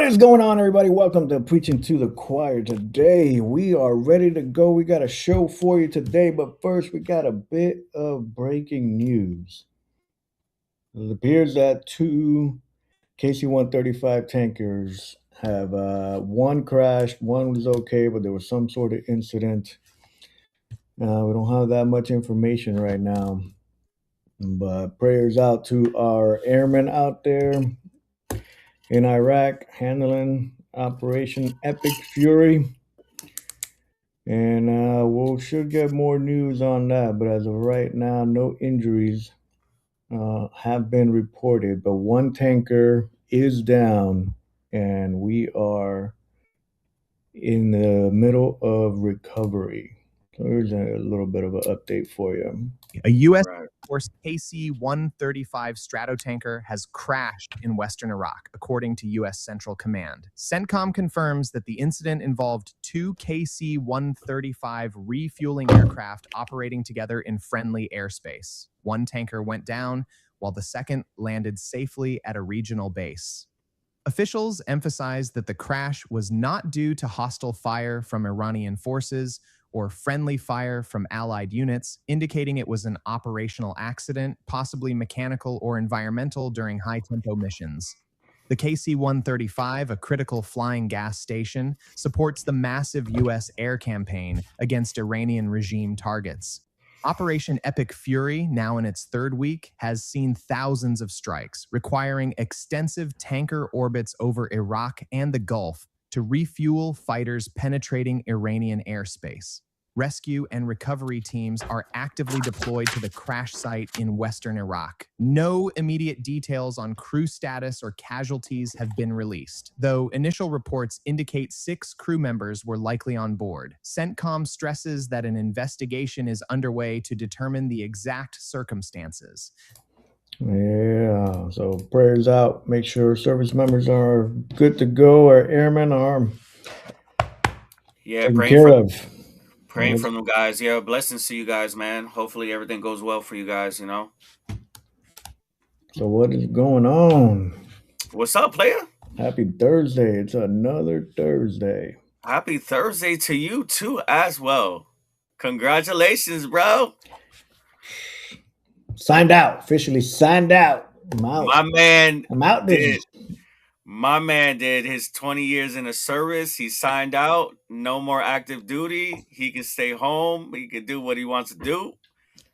is going on, everybody? Welcome to Preaching to the Choir. Today, we are ready to go. We got a show for you today, but first, we got a bit of breaking news. It appears that two KC-135 tankers have one crashed, one was okay, but there was some sort of incident. We don't have that much information right now, but prayers out to our airmen out there in Iraq handling Operation Epic Fury. And we should get more news on that. But as of right now, no injuries have been reported. But one tanker is down, and we are in the middle of recovery. So here's a little bit of an update for you. A U.S. Air Force KC-135 Stratotanker has crashed in western Iraq, according to U.S. Central Command. CENTCOM confirms that the incident involved two KC-135 refueling aircraft operating together in friendly airspace. One tanker went down, while the second landed safely at a regional base. Officials emphasized that the crash was not due to hostile fire from Iranian forces or friendly fire from allied units, indicating it was an operational accident, possibly mechanical or environmental during high-tempo missions. The KC-135, a critical flying gas station, supports the massive U.S. air campaign against Iranian regime targets. Operation Epic Fury, now in its third week, has seen thousands of strikes, requiring extensive tanker orbits over Iraq and the Gulf to refuel fighters penetrating Iranian airspace. Rescue and recovery teams are actively deployed to the crash site in western Iraq. No immediate details on crew status or casualties have been released, though initial reports indicate 6 crew members were likely on board. CENTCOM stresses that an investigation is underway to determine the exact circumstances. Yeah, so prayers out. Make sure service members are good to go. Our airmen are taken care of. Praying for them guys. Yeah, blessings to you guys, man. Hopefully everything goes well for you guys, you know. So what is going on? What's up, player? Happy Thursday. It's another Thursday. Happy Thursday to you too as well. Congratulations, bro. Signed out. Officially signed out. I'm out. I'm out. Did. My man did his 20 years in the service. He signed out. No more active duty. He can stay home. He can do what he wants to do.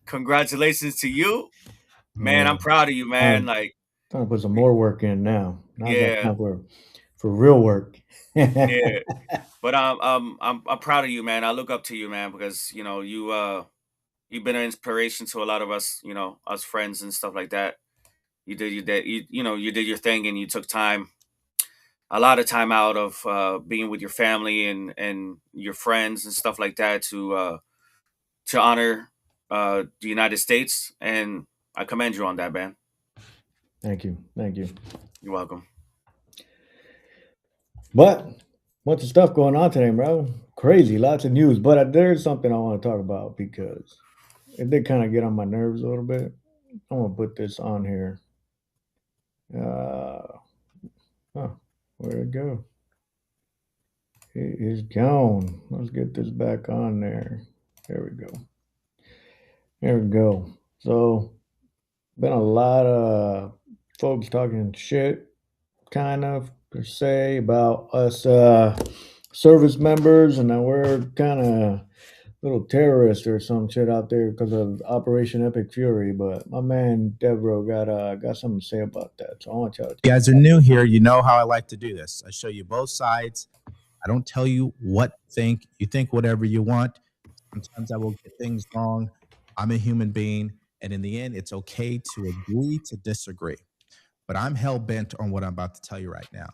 Congratulations to you. Man, I'm proud of you, man. Trying to put some more work in now. Yeah. For real work. Yeah. But I'm proud of you, man. I look up to you, man, because you know, you've been an inspiration to a lot of us, you know, us friends and stuff like that. You did your thing, and you took a lot of time out of being with your family and your friends and stuff like that to honor the United States, and I commend you on that, man. Thank you. You're welcome. But what's the stuff going on today, bro? Crazy, lots of news. But there's something I want to talk about because it did kind of get on my nerves a little bit. I'm gonna put this on here. Where'd it go? It is gone. Let's get this back on there. There we go. So, been a lot of folks talking shit, kind of, per se, about us service members, and that we're kind of little terrorists or some shit out there because of Operation Epic Fury. But my man Devory got something to say about that. So I want y'all to. You guys are new here. You know how I like to do this. I show you both sides. I don't tell you what to think. You think whatever you want. Sometimes I will get things wrong. I'm a human being. And in the end, it's okay to agree to disagree. But I'm hell-bent on what I'm about to tell you right now.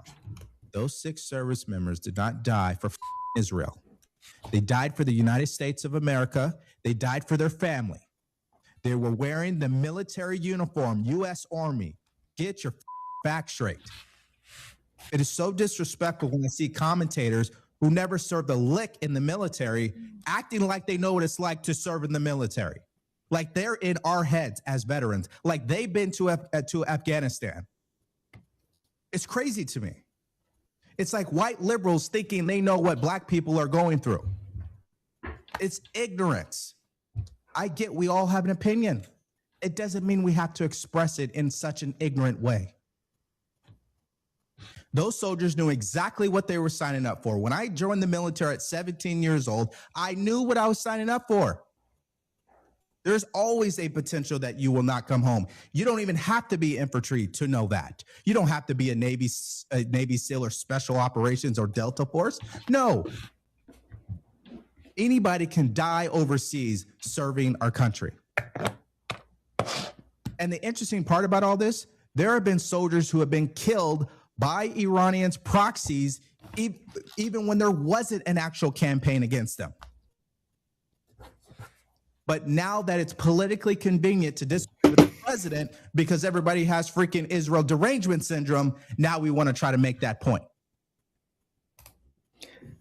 Those 6 service members did not die for Israel. They died for the United States of America. They died for their family. They were wearing the military uniform, U.S. Army. Get your facts straight. It is so disrespectful when I see commentators who never served a lick in the military acting like they know what it's like to serve in the military. Like they're in our heads as veterans. Like they've been to Afghanistan. It's crazy to me. It's like white liberals thinking they know what black people are going through. It's ignorance. I get we all have an opinion. It doesn't mean we have to express it in such an ignorant way. Those soldiers knew exactly what they were signing up for. When I joined the military at 17 years old, I knew what I was signing up for. There's always a potential that you will not come home. You don't even have to be infantry to know that. You don't have to be a Navy SEAL or Special Operations or Delta Force. No. Anybody can die overseas serving our country. And the interesting part about all this, there have been soldiers who have been killed by Iranians' proxies, even when there wasn't an actual campaign against them. But now that it's politically convenient to disagree with the president because everybody has freaking Israel derangement syndrome, now we want to try to make that point.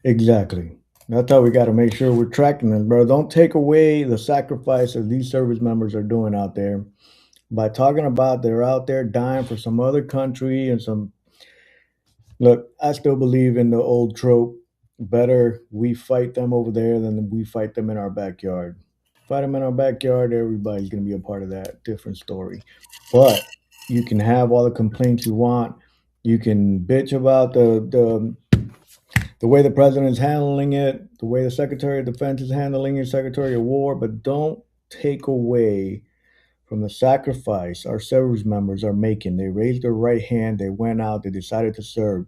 Exactly. That's how we got to make sure we're tracking them, bro. Don't take away the sacrifice that these service members are doing out there by talking about they're out there dying for some other country and some. Look, I still believe in the old trope. Better we fight them over there than we fight them in our backyard. Fight them in our backyard, everybody's going to be a part of that. Different story. But you can have all the complaints you want. You can bitch about the way the president is handling it, the way the Secretary of Defense is handling it, Secretary of War, but don't take away from the sacrifice our service members are making. They raised their right hand, they went out, they decided to serve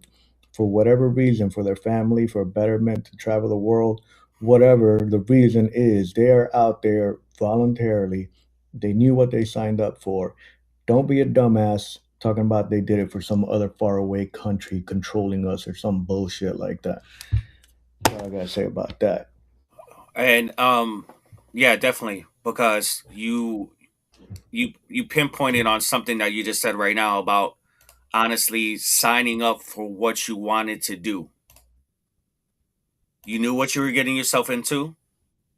for whatever reason, for their family, for betterment, to travel the world, whatever the reason is, they are out there voluntarily. They knew what they signed up for. Don't be a dumbass talking about they did it for some other faraway country controlling us or some bullshit like that. That's all I gotta say about that. And yeah, definitely, because you pinpointed on something that you just said right now about honestly signing up for what you wanted to do. You knew what you were getting yourself into.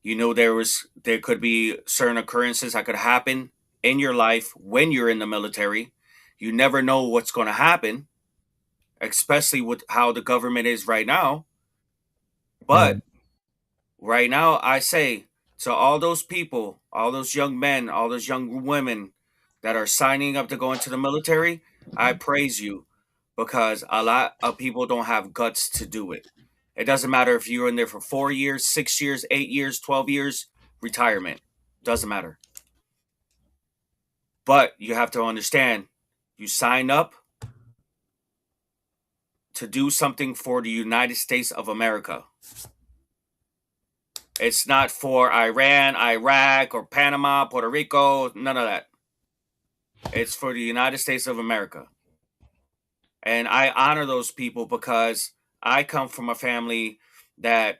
You know there could be certain occurrences that could happen in your life when you're in the military. You never know what's going to happen, especially with how the government is right now. But right now, I say to all those people, all those young men, all those young women that are signing up to go into the military, I praise you, because a lot of people don't have guts to do it. It doesn't matter if you're in there for 4 years, 6 years, 8 years, 12 years, retirement. Doesn't matter. But you have to understand, you sign up to do something for the United States of America. It's not for Iran, Iraq, or Panama, Puerto Rico, none of that. It's for the United States of America. And I honor those people because I come from a family that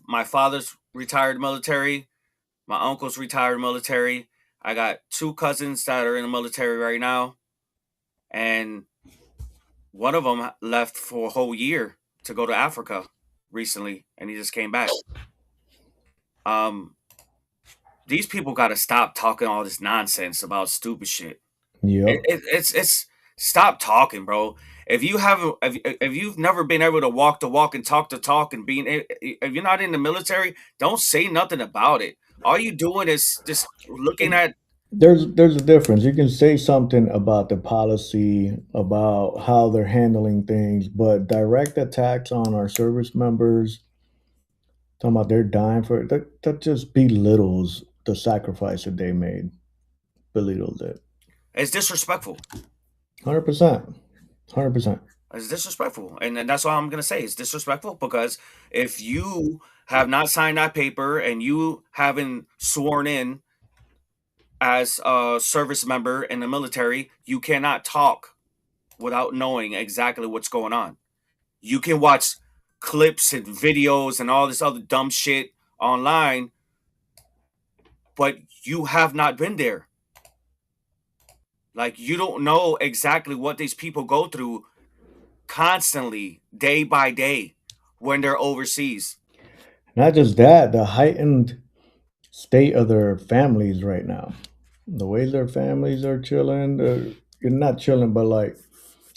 my father's retired military, my uncle's retired military. I got 2 cousins that are in the military right now. And one of them left for a whole year to go to Africa recently, and he just came back. These people got to stop talking all this nonsense about stupid shit. Yep. It's stop talking, bro. If you've never been able to walk the walk and talk the talk, and if you're not in the military, don't say nothing about it. All you doing is just looking at. There's a difference. You can say something about the policy, about how they're handling things, but direct attacks on our service members, talking about they're dying for it, that just belittles the sacrifice that they made. Belittles it. It's disrespectful. 100%. 100%. It's disrespectful. And that's all I'm going to say. It's disrespectful because if you have not signed that paper and you haven't sworn in as a service member in the military, you cannot talk without knowing exactly what's going on. You can watch clips and videos and all this other dumb shit online, but you have not been there. Like, you don't know exactly what these people go through constantly, day by day, when they're overseas. Not just that, the heightened state of their families right now. The way their families are chilling, you're not chilling, but like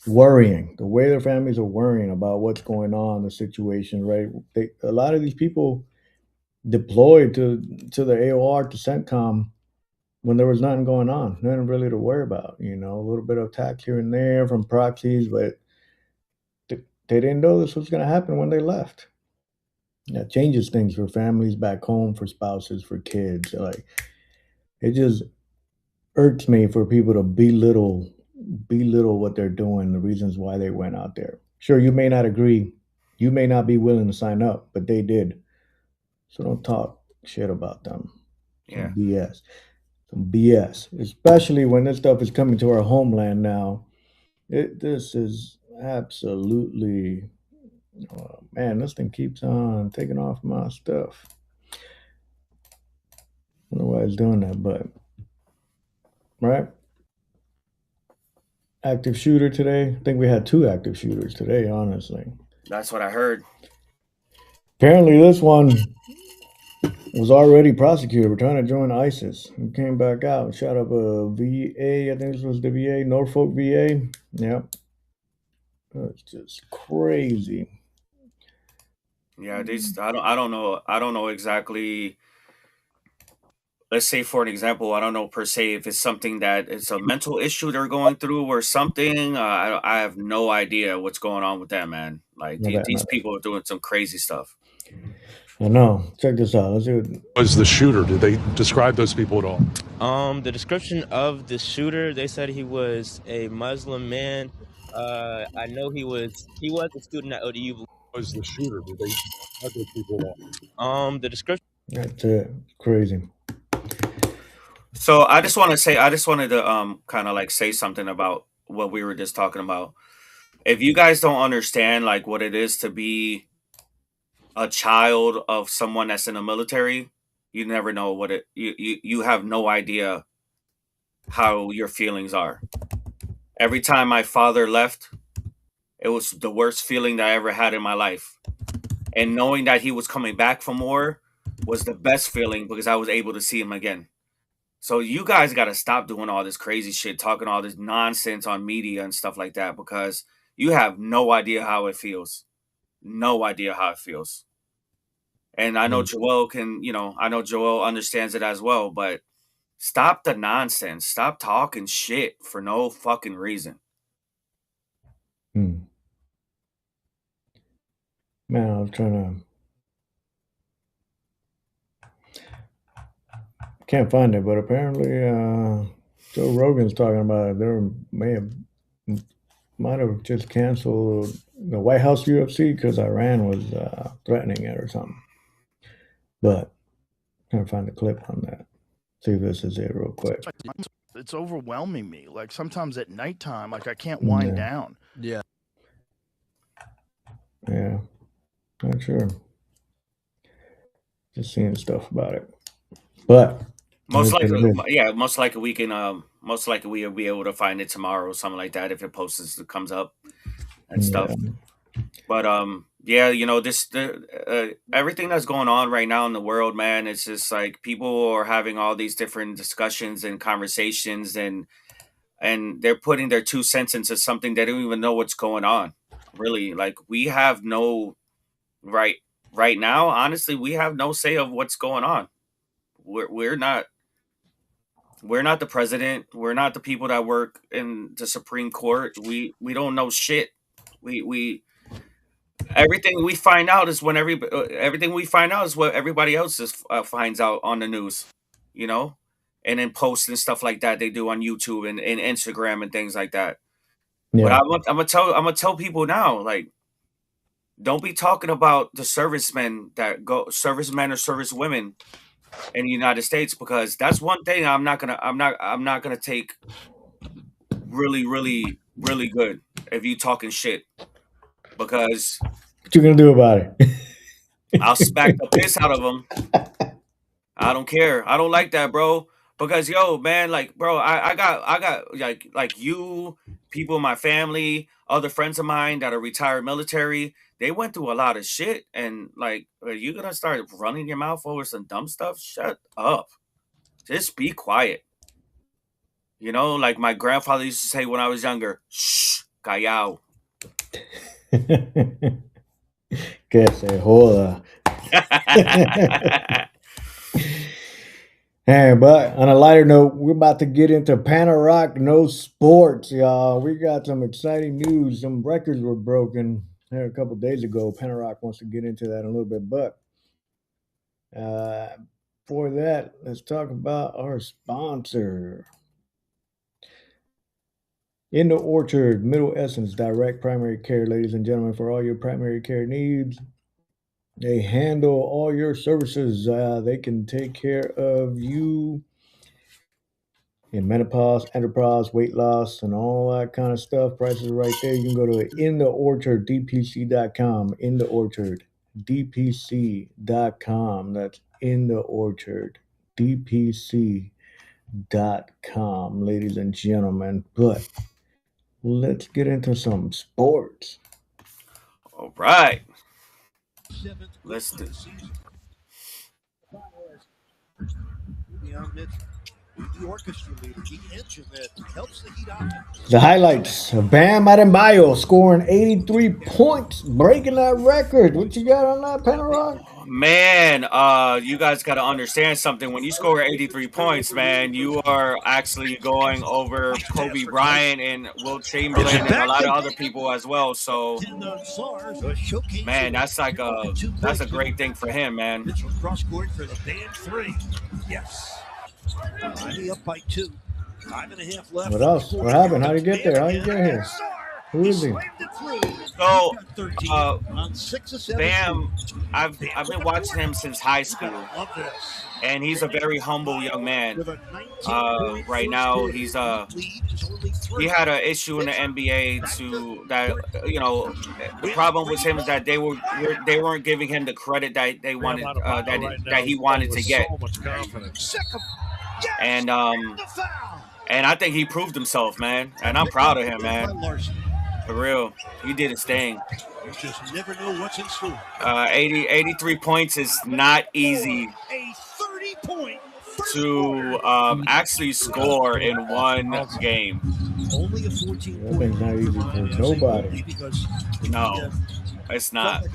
worrying. The way their families are worrying about what's going on, the situation, right? A lot of these people deployed to the AOR, to CENTCOM, when there was nothing going on, nothing really to worry about. A little bit of attack here and there from proxies, but they didn't know this was going to happen when they left. That changes things for families back home, for spouses, for kids. Like, it just irks me for people to belittle what they're doing, the reasons why they went out there. Sure, you may not agree, you may not be willing to sign up, but they did. So don't talk shit about them. Yeah. Some BS, especially when this stuff is coming to our homeland now. This is absolutely, oh, man, this thing keeps on taking off my stuff. I don't know why it's doing that, but right. Active shooter today. I think we had 2 active shooters today, honestly. That's what I heard. Apparently, this one was already prosecuted. We're trying to join ISIS. He came back out and shot up a VA. I think this was the VA, Norfolk VA. Yep. It's just crazy. Yeah, I don't know exactly. Let's say, for an example, I don't know per se if it's something that it's a mental issue they're going through or something. I have no idea what's going on with that, man. Like these people are doing some crazy stuff. I know. Check this out. Let's see. Was the shooter? Did they describe those people at all? The description of the shooter, they said he was a Muslim man. I know he was a student at ODU. Was the shooter? Did they describe those people at all? The description. That's it. Crazy. So I just wanted to kind of like say something about what we were just talking about. If you guys don't understand like what it is to be a child of someone that's in the military, you never know what you have no idea how your feelings are. Every time my father left, it was the worst feeling that I ever had in my life. And knowing that he was coming back from war was the best feeling because I was able to see him again. So you guys got to stop doing all this crazy shit, talking all this nonsense on media and stuff like that, because you have no idea how it feels. No idea how it feels. And I know Joel I know Joel understands it as well, but stop the nonsense. Stop talking shit for no fucking reason. Man, I was trying to... Can't find it, but apparently Joe Rogan's talking about it. There might have just canceled the White House UFC because Iran was threatening it or something. But I'm trying to find the clip on that. See if this is it real quick. It's overwhelming me. Like sometimes at nighttime, like I can't wind down. Yeah. Yeah. Not sure. Just seeing stuff about it. But most likely we can most likely we'll be able to find it tomorrow or something like that if it comes up and stuff. But everything that's going on right now in the world, man, it's just like people are having all these different discussions and conversations and they're putting their 2 cents into something they don't even know what's going on. Really, like we have no right now, honestly, we have no say of what's going on. We're not the president. We're not the people that work in the Supreme Court. We don't know shit. We everything we find out is what everybody else finds out on the news, and then posts and stuff like that they do on YouTube and Instagram and things like that. Yeah. But I'm gonna tell people now, like, don't be talking about the servicemen or servicewomen in the United States, because that's one thing I'm not gonna take really, really, really good if you talking shit, because what you gonna do about it? I'll smack the piss out of them. I don't care. I don't like that, bro. Because man, like, bro, I got like you, people in my family, other friends of mine that are retired military. They went through a lot of shit, and like, are you gonna start running your mouth over some dumb stuff? Shut up. Just be quiet. Like my grandfather used to say when I was younger, shh, Callao. Que se joda. Hey, but on a lighter note, we're about to get into Panarock No Sports, y'all. We got some exciting news. Some records were broken here a couple days ago. Panarock wants to get into that in a little bit, but for that, let's talk about our sponsor. In the Orchard, Middle Essence Direct Primary Care, ladies and gentlemen, for all your primary care needs. They handle all your services. They can take care of you in menopause, andropause, weight loss, and all that kind of stuff. Prices right there. You can go to intheorcharddpc.com. In the Orchard, dpc.com. That's in the Orchard, dpc.com, ladies and gentlemen. But let's get into some sports. All right. Let's do. The highlights: Bam Adebayo scoring 83 points, breaking that record. What you got on that, Panarock? Man, you guys got to understand something. When you score 83 points, man, you are actually going over Kobe Bryant and Wilt Chamberlain and a lot of other people as well. So, man, that's like that's a great thing for him, man. Up by 2. 5.5 left. What else? What happened? How did you get there? How did you get here? Who is he? So, Bam, I've been watching him since high school, and he's a very humble young man. Right now, he had an issue in the NBA that the problem with him is that they weren't giving him the credit that they wanted that he wanted to get, and I think he proved himself, man, and I'm proud of him, man. For real, he did his thing. Just never know what's in store. 83 points is not easy to actually score in one game. Only a 14 That thing's not easy for nobody. No, it's not.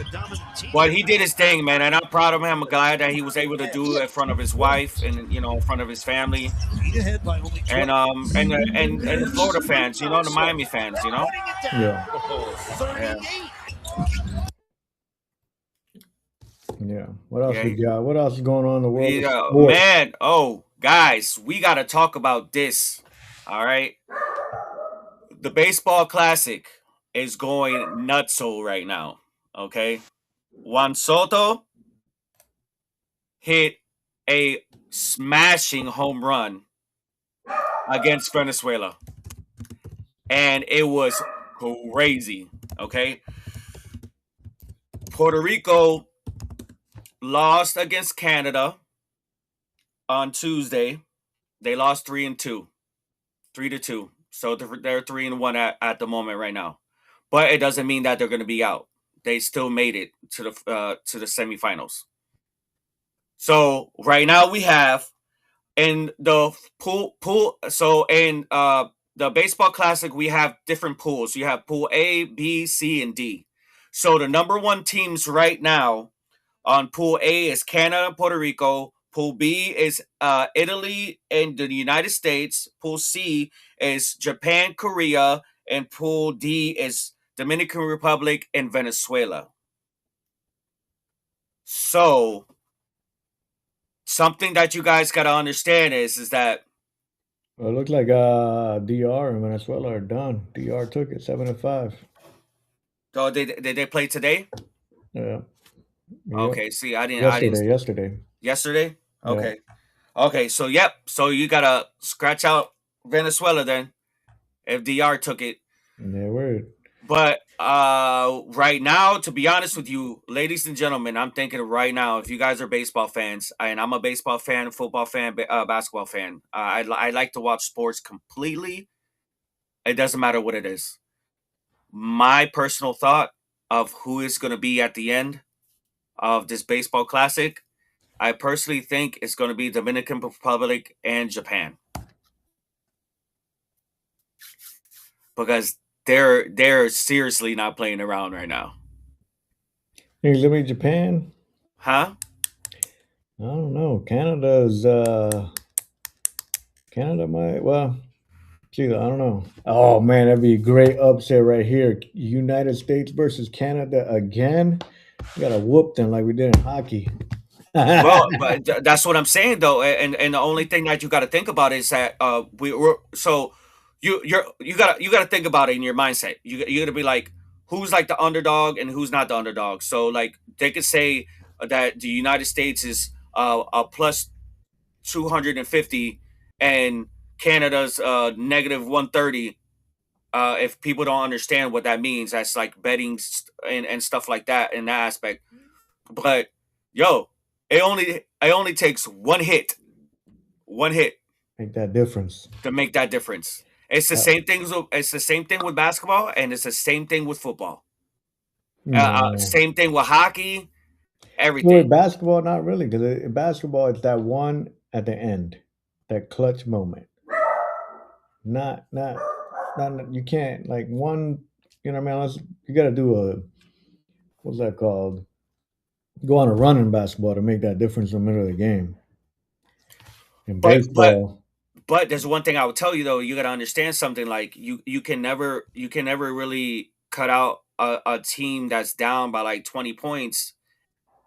But he did his thing, man, and I'm proud of him. I'm glad that he was able to do it in front of his wife and in front of his family. And the Florida fans, the Miami fans, Yeah. Yeah. What else we got? What else is going on in the world? Man, guys, we got to talk about this. All right. The baseball classic is going nutso right now. Okay. Juan Soto hit a smashing home run against Venezuela. And it was crazy. Okay. Puerto Rico lost against Canada on Tuesday. They lost 3-2. 3-2. So they're 3-1 at the moment right now. But it doesn't mean that they're going to be out. They still made it to the semifinals. So right now we have in the pool. So in the baseball classic, we have different pools. You have pool A, B, C, and D. So the number one teams right now on pool A is Canada and Puerto Rico. Pool B is Italy and the United States. Pool C is Japan, Korea, and pool D is Dominican Republic and Venezuela. So something that you guys got to understand is that it looks like DR and Venezuela are done. DR took it 7-5. Oh, did they play today? Yeah. Okay. See, I didn't. Yesterday. Okay. Yeah. Okay. So yep. So you gotta scratch out Venezuela then, if DR took it. Yeah, weird. But right now, to be honest with you, ladies and gentlemen, I'm thinking right now, if you guys are baseball fans, and I'm a baseball fan, football fan, basketball fan, I like to watch sports completely. It doesn't matter what it is. My personal thought of who is going to be at the end of this baseball classic, I personally think it's going to be Dominican Republic and Japan. Because they're seriously not playing around right now. You live in Japan? Huh? I don't know. Canada might, well, gee, I don't know. Oh man, that'd be a great upset right here. United States versus Canada again. We gotta whoop them like we did in hockey. Well, but that's what I'm saying though, and the only thing that you got to think about is that we're so you gotta think about it in your mindset. You gotta be like, who's like the underdog and who's not the underdog. So like they could say that the United States is a plus 250 and Canada's negative 130. If people don't understand what that means, that's like betting and stuff like that in that aspect. But yo, it only takes one hit Make that difference. to make that difference. It's the same thing. It's the same thing with basketball, and it's the same thing with football. No. Same thing with hockey. Well, Everything. with basketball, not really, because in basketball, it's that one at the end, that clutch moment. Not, you can't like one. You know what I mean? You got to do what's that called? Go on a run in basketball to make that difference in the middle of the game. In But baseball, there's one thing I would tell you though. You got to understand something. Like you can never really cut out a team that's down by like 20 points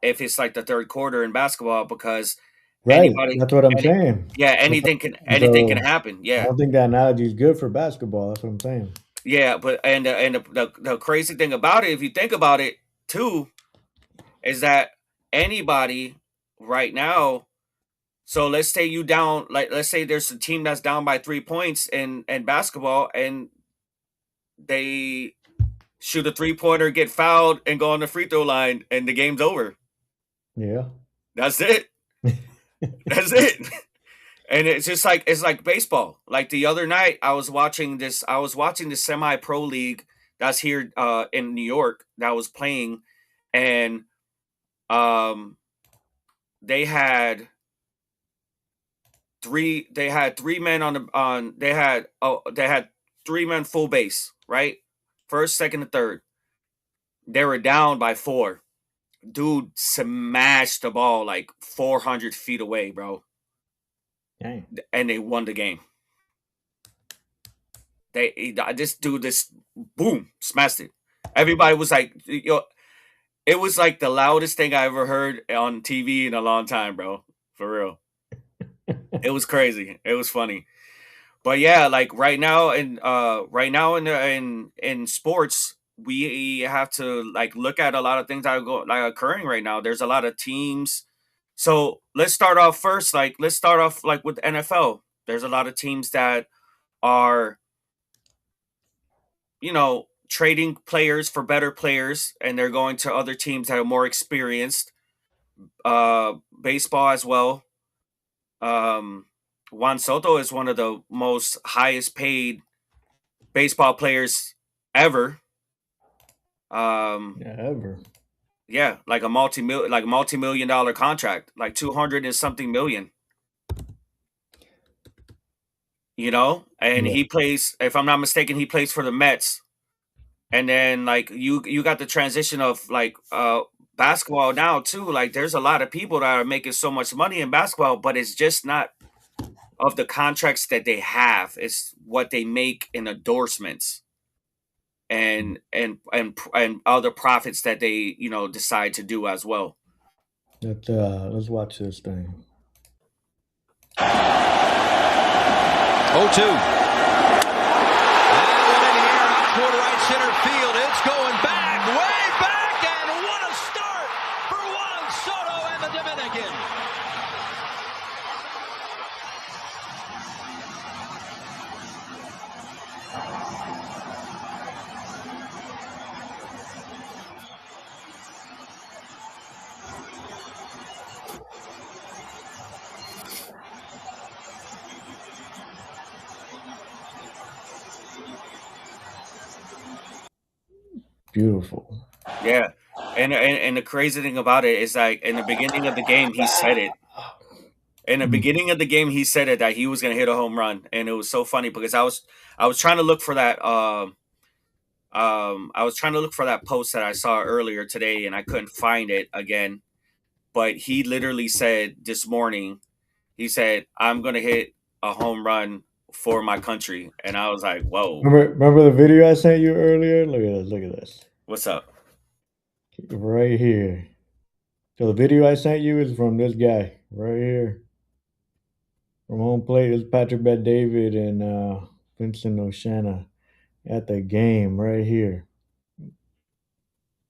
if it's like the third quarter in basketball, because right? anybody, That's what I'm saying. yeah, anything can So happen. I Yeah. don't think that analogy is good for basketball. That's what I'm saying. Yeah, but the crazy thing about it, if you think about it too, is that anybody right now. So let's say you down, like let's say there's a team that's down by 3 points in basketball, and they shoot a 3-pointer, get fouled, and go on the free throw line, and the game's over. Yeah. That's it. That's it. And it's like baseball. Like the other night, I was watching the semi-pro league that's here in New York that was playing, and they had three men they had 3 men full base, right? First, second, and third. They were down by 4. Dude smashed the ball like 400 feet away, bro. Dang. And they won the game. This boom, smashed it. Everybody was like, it was like the loudest thing I ever heard on TV in a long time, bro. For real. It was crazy. It was funny. But yeah, like right now in sports, we have to like look at a lot of things that are occurring right now. There's a lot of teams. So let's start off first. Let's start off with NFL. There's a lot of teams that are, trading players for better players, and they're going to other teams that are more experienced. Baseball as well. Juan Soto is one of the most highest paid baseball players ever. Ever. Yeah, like a multi-million-dollar contract, like 200 and something million. And he plays, if I'm not mistaken, he plays for the Mets. And then like you got the transition of basketball now too. Like there's a lot of people that are making so much money in basketball, but it's just not of the contracts that they have. It's what they make in endorsements and other profits that they decide to do as well. Let's watch this thing. 0-2. Toward right center field. It's going back, way back, and what a start for Juan Soto and the Dominican. Beautiful. Yeah, and the crazy thing about it is like in the beginning of the game he said it. In the beginning of the game he said it that he was gonna hit a home run, and it was so funny because I was trying to look for that I was trying to look for that post that I saw earlier today, and I couldn't find it again. But he literally said this morning, he said, "I'm gonna hit a home run for my country," and I was like, "Whoa, Remember the video I sent you earlier? Look at this. Look at this. what's up?" Right here. So the video I sent you is from this guy right here. From home plate is Patrick Bet-David and Vincent Oshana at the game right here.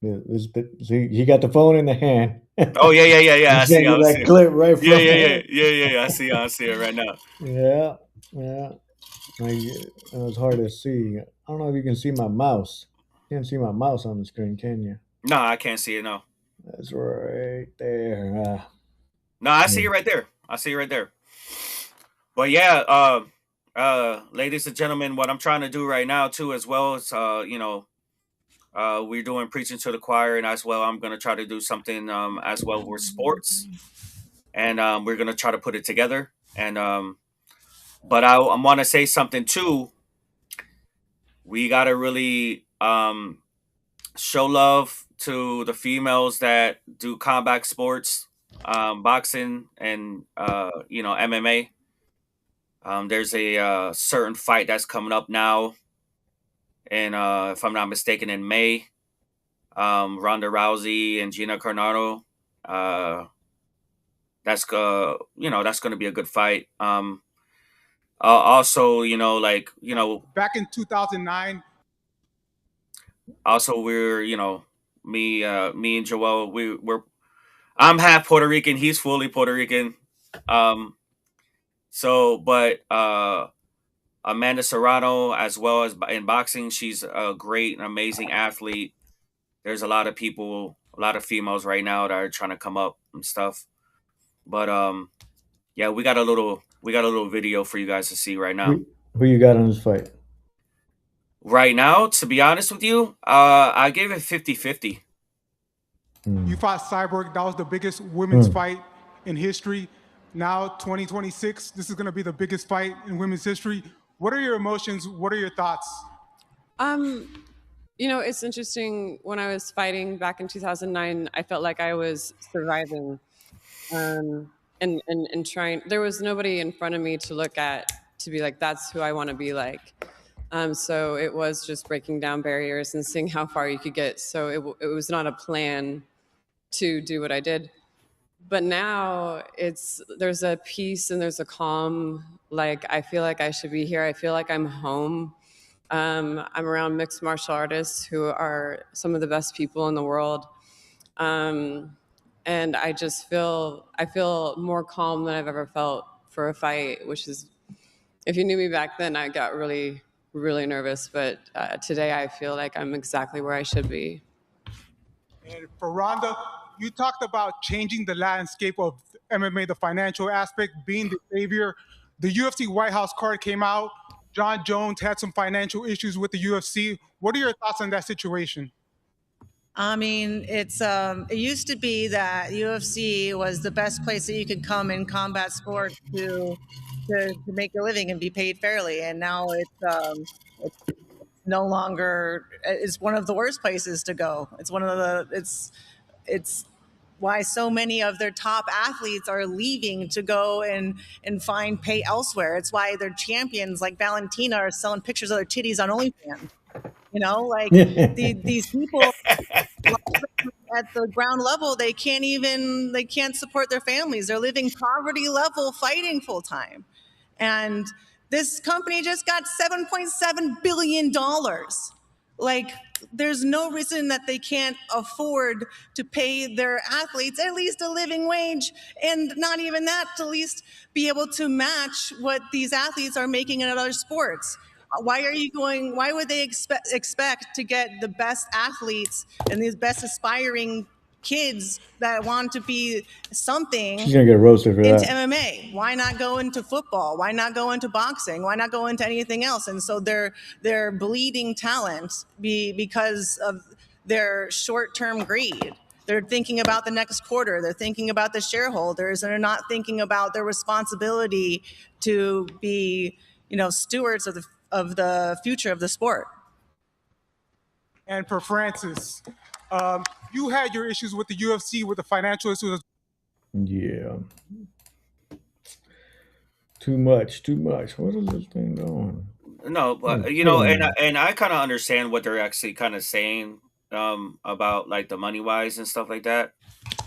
See, he got the phone in the hand. Oh yeah. I see. Send you that clip right from Yeah. I see it right now. Yeah. Like, it was hard to see. I don't know if you can see my mouse. You can't see my mouse on the screen, can you? No, I can't see it. No, That's right there. no, I see it right there. I see it right there. But yeah, ladies and gentlemen, what I'm trying to do right now too, as well, is we're doing preaching to the choir, and as well, I'm gonna try to do something as well with sports, and we're gonna try to put it together. And but I want to say something too. We gotta really show love to the females that do combat sports, boxing, and MMA. There's a certain fight that's coming up now, and if I'm not mistaken, in May, Ronda Rousey and Gina Carano. That's that's going to be a good fight. Also, back in 2009. Also, we're me and Joel, I'm half Puerto Rican. He's fully Puerto Rican. But Amanda Serrano, as well as in boxing, she's a great and amazing athlete. There's a lot of people, a lot of females right now that are trying to come up and stuff. But yeah, we got a little video for you guys to see right now. Who you got on this fight? Right now, to be honest with you, I gave it 50-50. You fought Cyborg. That was the biggest women's fight in history. Now, 2026, this is going to be the biggest fight in women's history. What are your emotions? What are your thoughts? It's interesting. When I was fighting back in 2009, I felt like I was surviving and trying. There was nobody in front of me to look at, to be like, that's who I want to be like. So it was just breaking down barriers and seeing how far you could get. So it was not a plan to do what I did. But now there's a peace and there's a calm. Like, I feel like I should be here. I feel like I'm home. I'm around mixed martial artists who are some of the best people in the world. And I feel more calm than I've ever felt for a fight, which is, if you knew me back then, I got really, really nervous. But today I feel like I'm exactly where I should be. And for Ronda, you talked about changing the landscape of MMA, the financial aspect, being the savior. The UFC White House card came out. John Jones had some financial issues with the UFC. What are your thoughts on that situation? I mean, it used to be that UFC was the best place that you could come in combat sport to make a living and be paid fairly. And now it's no longer, it's one of the worst places to go. It's why so many of their top athletes are leaving to go and find pay elsewhere. It's why their champions like Valentina are selling pictures of their titties on OnlyFans. These people at the ground level, they can't support their families. They're living poverty level, fighting full time. And this company just got $7.7 billion. Like, there's no reason that they can't afford to pay their athletes at least a living wage, and not even that, to at least be able to match what these athletes are making in other sports. Why would they expect to get the best athletes and these best aspiring kids that want to be something She's gonna get roasted for into that. MMA? Why not go into football? Why not go into boxing? Why not go into anything else? And so they're bleeding talent because of their short-term greed. They're thinking about the next quarter. They're thinking about the shareholders, and they're not thinking about their responsibility to be, stewards of the future of the sport. And for Francis, you had your issues with the UFC with the financial issues. Yeah. Too much. What is this thing doing? No, but you know, and I kind of understand what they're actually kind of saying about like the money wise and stuff like that.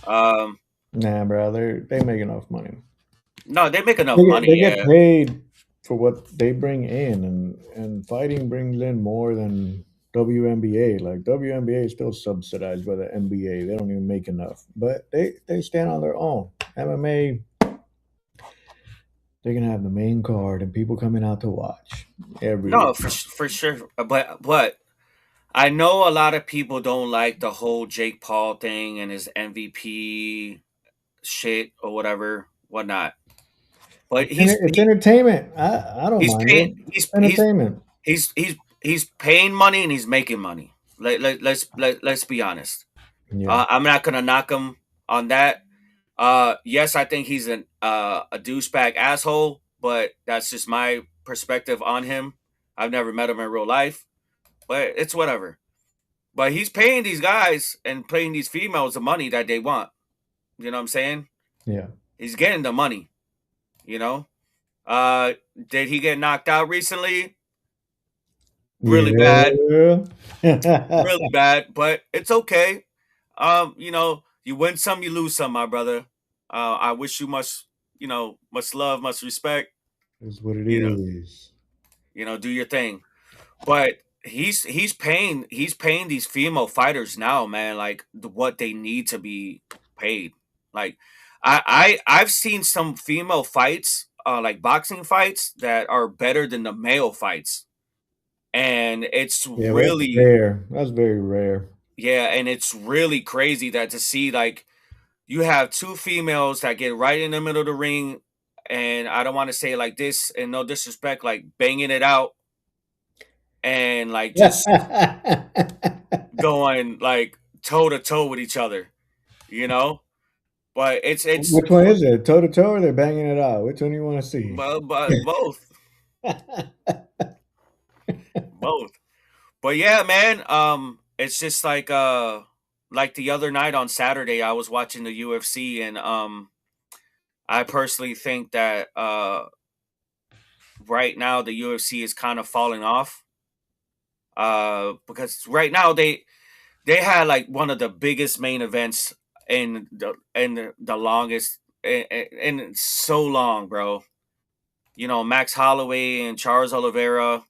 Nah, bro, they make enough money. No, they make enough They money. get paid for what they bring in, and fighting brings in more than WNBA. Like WNBA is still subsidized by the NBA. They don't even make enough, but they stand on their own. MMA, they can have the main card and people coming out to watch every No, week. for sure. But I know a lot of people don't like the whole Jake Paul thing and his MVP shit or whatnot. But It's entertainment. I don't mind it. It's entertainment. He's paying money and he's making money. Let's be honest. Yeah. I'm not gonna knock him on that. Yes, I think he's a douchebag asshole, but that's just my perspective on him. I've never met him in real life, but it's whatever. But he's paying these guys and paying these females the money that they want. You know what I'm saying? Yeah. He's getting the money. You know? Did he get knocked out recently? Really bad. Really bad, but it's okay. You know, you win some, you lose some, my brother. I wish you much love, much respect. That's what it is. You know, do your thing. But he's paying these female fighters now, man, like what they need to be paid. Like I've seen some female fights, like boxing fights, that are better than the male fights. And it's really rare. That's very rare. Yeah, and it's really crazy that to see like you have two females that get right in the middle of the ring, and I don't want to say it like this, and no disrespect, like banging it out, and like just going like toe to toe with each other, you know. But it's which one is it? Toe to toe, or they're banging it out? Which one do you want to see? But both. Both. But yeah, man, it's just like the other night on Saturday I was watching the UFC, and I personally think that right now the UFC is kind of falling off. Because right now they had like one of the biggest main events in the longest in so long, bro. You know, Max Holloway and Charles Oliveira.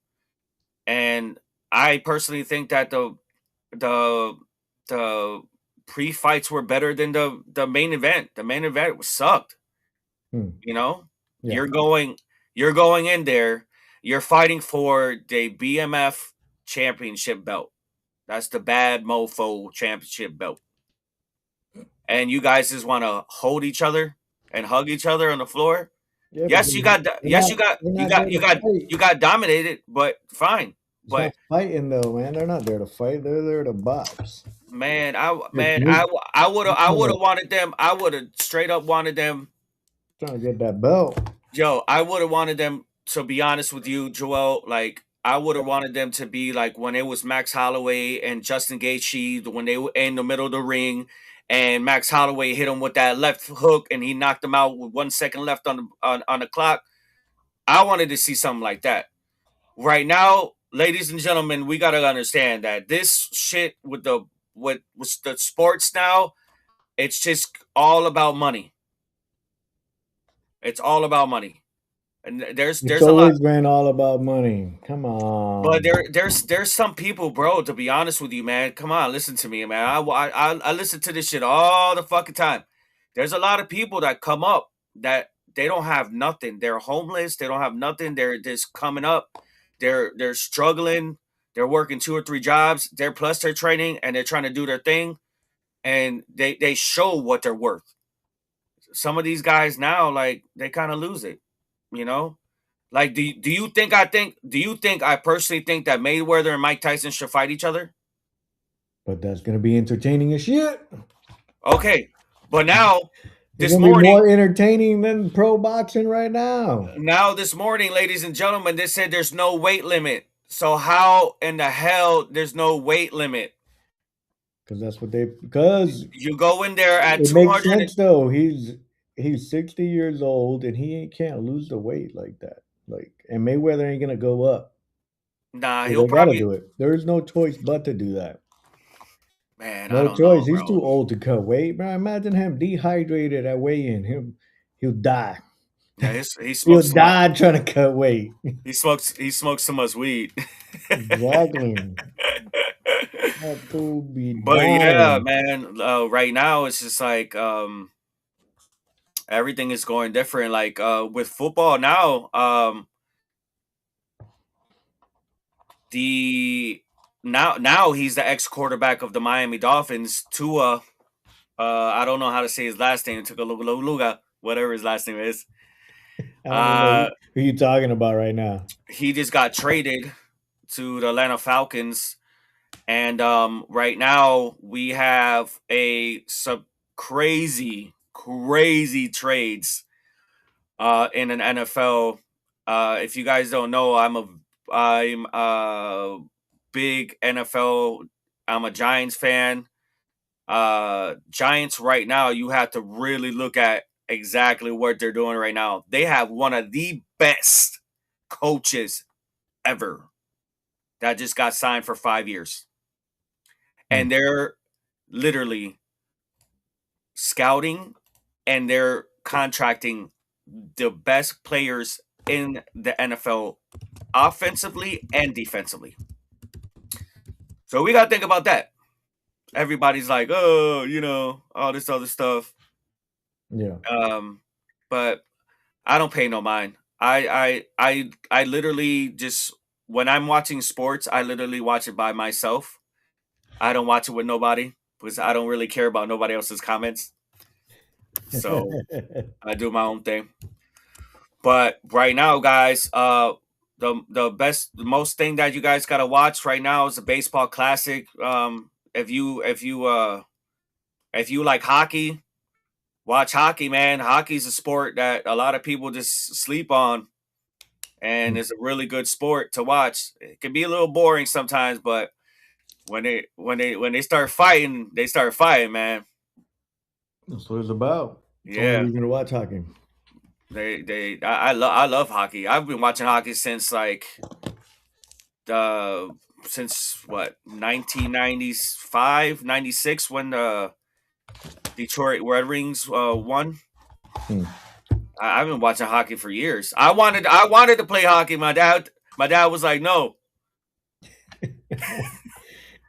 And I personally think that the pre-fights were better than the main event. The main event sucked. You know, Yeah. you're going in there. You're fighting for the BMF championship belt. That's the bad mofo championship belt. And you guys just want to hold each other and hug each other on the floor. Yeah, yes, you got dominated, but fine. But not fighting though, man. They're not there to fight. They're there to box. Man, I would have wanted them. I would have straight up wanted them. Trying to get that belt. Yo, I would have wanted them, to be honest with you, Joel. Like, I would have wanted them to be like when it was Max Holloway and Justin Gaethje, when they were in the middle of the ring, and Max Holloway hit him with that left hook, and he knocked him out with 1 second left on the clock. I wanted to see something like that. Right now, ladies and gentlemen, we gotta understand that this shit with the sports now, it's just all about money. It's all about money, and there's it's a lot. always been all about money. Come on. But there's some people, bro. To be honest with you, man, come on, listen to me, man. I listen to this shit all the fucking time. There's a lot of people that come up that they don't have nothing. They're homeless. They don't have nothing. They're just coming up. They're struggling. They're working 2 or 3 jobs. They're training, and they're trying to do their thing, and they show what they're worth. Some of these guys now, like, they kind of lose it, you know. Like, do you think I personally think that Mayweather and Mike Tyson should fight each other? But that's gonna be entertaining as shit. Okay, but now this morning, more entertaining than pro boxing right now. Now this morning, ladies and gentlemen, they said there's no weight limit. So how in the hell there's no weight limit? Because that's what because you go in there at it makes 200. sense though. He's 60 years old and he can't lose the weight like that. Like, and Mayweather ain't gonna go up. Nah, So he'll they gotta probably. do it. There's no choice but to do that. Man, I No don't know, choice. He's bro. too old to cut weight, bro. Imagine him dehydrated at weigh-in. He'll die. Yeah, he He'll smokes die trying to cut weight. He smokes so much weed. Exactly. That fool be But yeah, dying. man, right now it's just like everything is going different. Like with football now, now he's the ex-quarterback of the Miami Dolphins, Tua. I don't know how to say his last name. Luga, whatever his last name is. I don't even know who you talking about right now. He just got traded to the Atlanta Falcons, and right now we have some crazy trades in an NFL. If you guys don't know, I'm a big NFL. I'm a Giants fan. Giants right now, you have to really look at exactly what they're doing right now. They have one of the best coaches ever that just got signed for 5 years. And they're literally scouting and they're contracting the best players in the NFL offensively and defensively. So we got to think about that. Everybody's like, oh, all this other stuff. Yeah. But I don't pay no mind. I literally just, when I'm watching sports, I literally watch it by myself. I don't watch it with nobody because I don't really care about nobody else's comments. So I do my own thing. But right now, guys, the most thing that you guys gotta watch right now is the baseball classic. If you like hockey, watch hockey, man. Hockey's a sport that a lot of people just sleep on, and it's a really good sport to watch. It can be a little boring sometimes, but when they start fighting, man. That's what it's about. It's the Yeah. only reason to watch hockey. I love hockey. I've been watching hockey since what, 1995, 96 when the Detroit Red Wings won. I've been watching hockey for years. I wanted to play hockey. My dad was like, no.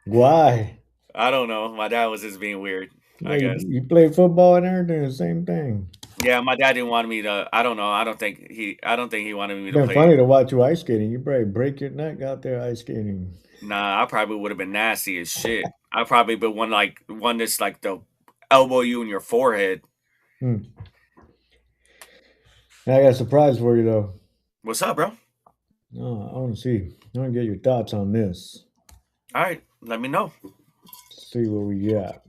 Why? I don't know. My dad was just being weird, I guess. You play football and everything, the same thing. Yeah, my dad didn't want me to. I don't know. I don't think he wanted me to It's play. funny to watch you ice skating. You probably break your neck out there ice skating. Nah, I probably would have been nasty as shit. I probably been one that's like the elbow you in your forehead. I got a surprise for you though. What's up, bro? Oh, I want to see. I want to get your thoughts on this. All right, let me know. Let's see what we got.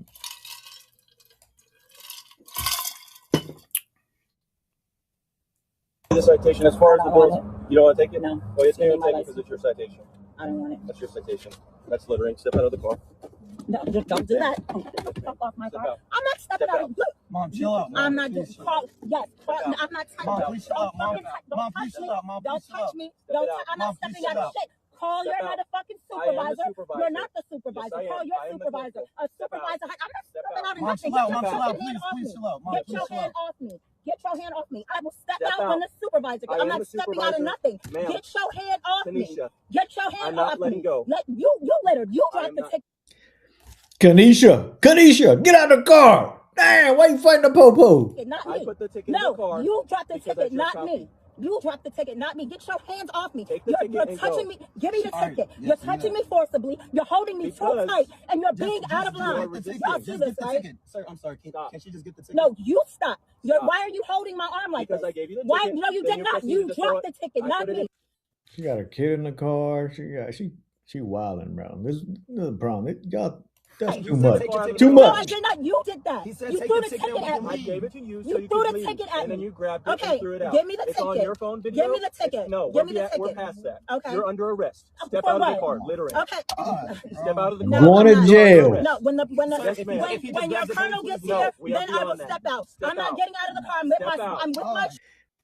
The citation as far as the bills. You don't want to take it? No. Well, it's going to take it because it's your citation. I don't want it. That's your citation. That's littering. Step out of the car. No, just don't do that. Step off my car. I'm not stepping out of you. Mom, chill out. I'm not just call. Yes, call. I'm not touching. Mom, please chill out. Mom, Don't touch me. Don't touch me. Don't. I'm not stepping out of shit. Call your motherfucking supervisor. You're not the supervisor. Call your supervisor. A supervisor. I'm not stepping out of nothing. Mom, chill out. Please chill out. Get your hand off me. Get your hand off me. I will step out when the supervisor. I'm not stepping out of nothing. Get your hand off me. Get your hand off me. I'm not letting go. You littered. You dropped the ticket. Kanisha, get out of the car. Damn, why you fighting the popo? Not me. No, you dropped the ticket, not me. You dropped the ticket, not me. Get your hands off me. You're touching me. Give me the ticket. You're touching me forcibly. You're holding me too tight, and you're being out of line. Y'all see this, right? Sir, I'm sorry. Can she just get the ticket? No, you stop. Why are you holding my arm like this? Because I gave you the ticket. Why? No, you did not. You dropped the ticket, not me. She got a kid in the car. She wilding, bro. This is the problem. Y'all That's Hey, too much. No, I did not. You did that. You threw the ticket at me. I gave it to you, so You you threw could the leave, ticket at and then me. you grabbed it Okay, and threw it out. give me the It's ticket. on your phone video. Give me the ticket. No, Give me the we're ticket. past that. Okay. You're under arrest. Step For out of what? the car, literally. Okay. Step out of the No, car. Going I'm to not. jail. No, when Yes, ma'am. when your colonel gets No, here, we have then to I be will on that. step out. Step I'm not out. getting out of the car. I'm with my.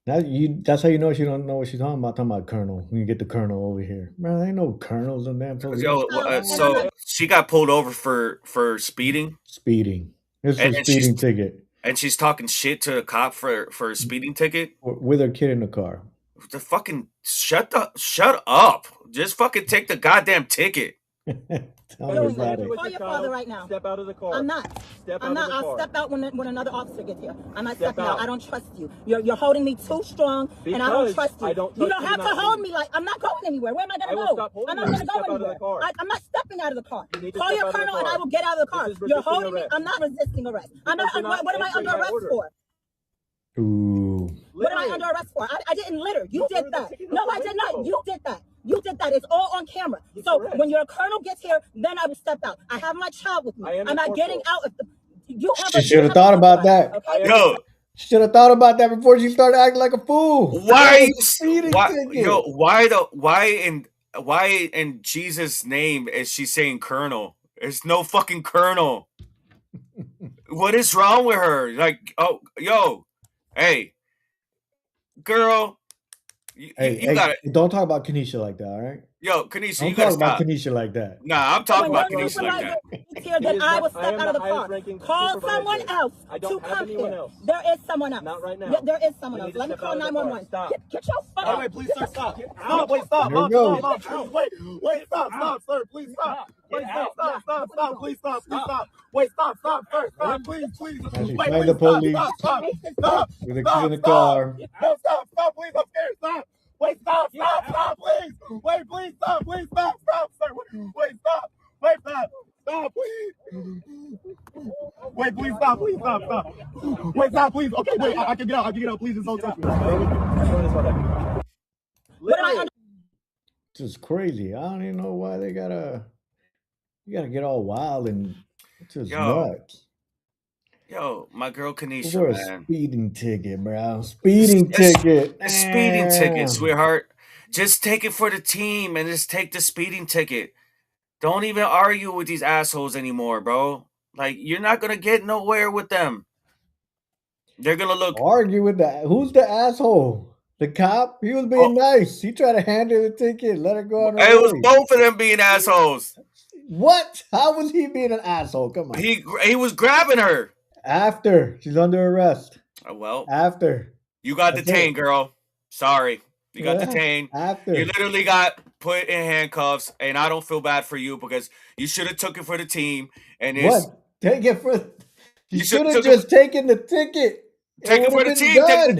That's how you know she don't know what she's talking about. Talking about colonel. When you get the colonel over here, man, there ain't no colonels in damn police. Yo, so she got pulled over for speeding. Speeding. It's a And speeding ticket and she's talking shit to a cop for a speeding ticket with her kid in the car. The fucking shut up. Just fucking take the goddamn ticket. Tell me about it. Call your father right now. Step out of the car. I'm not. Step I'm out not. of the I'll car. step out when another officer gets here. I'm not Step stepping out. out. I don't trust you. You're holding me too strong, and I don't Because trust you. I don't You trust don't you have not to hold to. me like I'm not going anywhere. Where am I I gonna will go? stop holding I'm not you. gonna go Step out of the anywhere. car. I'm not stepping out of the car. You need to Call step your out of the colonel, and car. I will get out of the car. This is You're resisting holding me. arrest. I'm not resisting arrest. I'm Because not. you're not What am I answering under my arrest order. for? Ooh. What am I under arrest for? I didn't litter. You You did threw the that. ticket No, out I the did not. window. You did that. You did that. It's all on camera. So when your colonel gets here, then I will step out. I have my child with me. I am I'm a not getting corporal. out of the. You have She a. should have thought about that. Okay? Yo, Should have thought about that before she started acting like a fool. why are you speeding why, ticket? yo, why in Jesus' name is she saying colonel? There's no fucking colonel. What is wrong with her? Like, oh, yo, hey, girl, you gotta. Don't talk about Kanisha like that, all right? Yo, Kanisha, Don't you gotta talk about stop. Kanisha like that. Nah, I'm talking When about your Kanisha like that. supervisor gets here, then I will step out of the car. Call someone else I to don't have come anyone here. else. There is someone else. Not right now. Yeah, there is someone You else. need to Let me step call out of the car. 911. Stop. Get your fucking. Wait, please, sir, stop. Stop, wait, stop. There you go. Wait, stop, sir, please stop. Wait, stop, please stop. Wait, stop, sir, stop, please. As she Wait, find the police stop. with a kid in the car. No, stop, please, I'm scared, stop. Wait, stop, please. Wait, please, stop, sir. Wait, stop. Stop, please. Wait, please, stop. Wait, stop, please. Okay, wait, I can get out, please, just don't touch me. This is crazy. I don't even know why they gotta. You gotta get all wild and it's just nuts. Yo, my girl Kanisha, For a man. speeding ticket, bro. Speeding ticket. A speeding Damn. ticket, sweetheart. Just take it for the team and just take the speeding ticket. Don't even argue with these assholes anymore, bro. Like, you're not gonna get nowhere with them. They're gonna look. Argue with that. Who's the asshole? The cop? He was being nice. He tried to hand her the ticket, let her go on her It was way. both of them being assholes. What? How was he being an asshole? Come on. He was grabbing her. After she's under arrest. Well, after you got That's detained, it. girl. Sorry, you got Yeah, detained. after. You literally got put in handcuffs, and I don't feel bad for you because you should have took it for the team. And it's What? Take it for. You should have took it- just taken the ticket. Take it for the team. Done.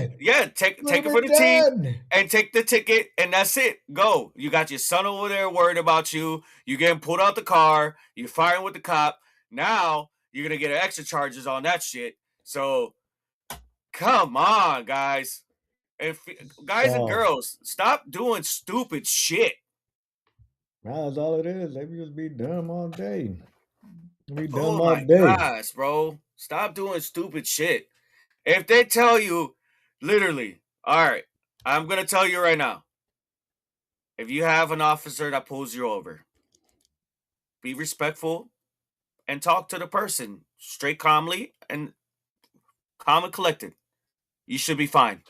Take it for the been done. team and take the ticket, and that's it. Go. You got your son over there worried about you. You getting pulled out the car. You're firing with the cop. Now you're gonna get extra charges on that shit. So come on, guys. Guys and girls, stop doing stupid shit. Nah, that's all it is. They just be dumb all day. Be dumb Oh all my day. gosh, bro. Stop doing stupid shit. If they tell you, literally, all right, I'm going to tell you right now. If you have an officer that pulls you over, be respectful and talk to the person straight, calmly, and calm and collected. You should be fine.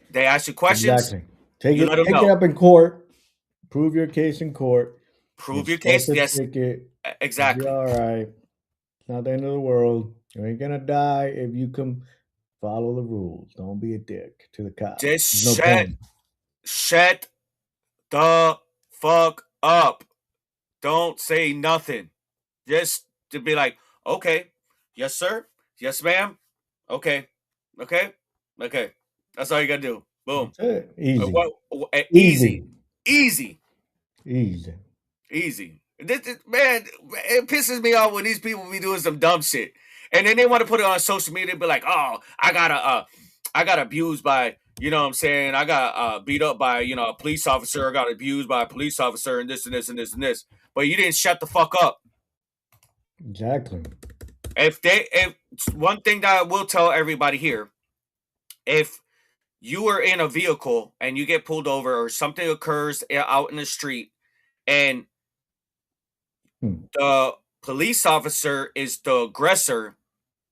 They ask you questions. Exactly. Take you it, let them take know. it up in court. Prove your case in court. Prove your Get case. the Yes. ticket. Exactly. Be all right. It's not the end of the world. You ain't gonna die if you can follow the rules. Don't be a dick to the cops. Just There's no point. shut the fuck up. Don't say nothing. Just to be like, okay, yes, sir. Yes, ma'am. Okay. That's all you gotta do. Boom. That's it. Easy. Easy. Man, it pisses me off when these people be doing some dumb shit, and then they want to put it on social media. Be like, "Oh, I got abused by, you know what I'm saying? I got beat up by, a police officer. I got abused by a police officer, and this and this and this and this." But you didn't shut the fuck up. Exactly. If one thing that I will tell everybody here, if you are in a vehicle and you get pulled over or something occurs out in the street and the police officer is the aggressor,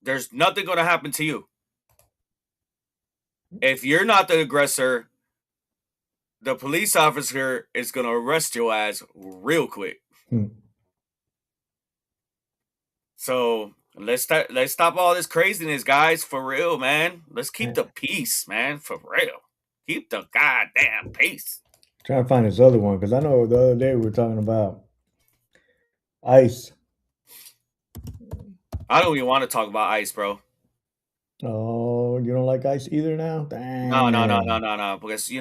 there's nothing going to happen to you. If you're not the aggressor, the police officer is going to arrest your ass real quick. So let's stop all this craziness, guys. For real, man. Let's keep the peace, man. For real. Keep the goddamn peace. Trying to find this other one because I know the other day we were talking about ICE. I don't even want to talk about ICE, bro. Oh, you don't like ICE either now? Dang. No. Because me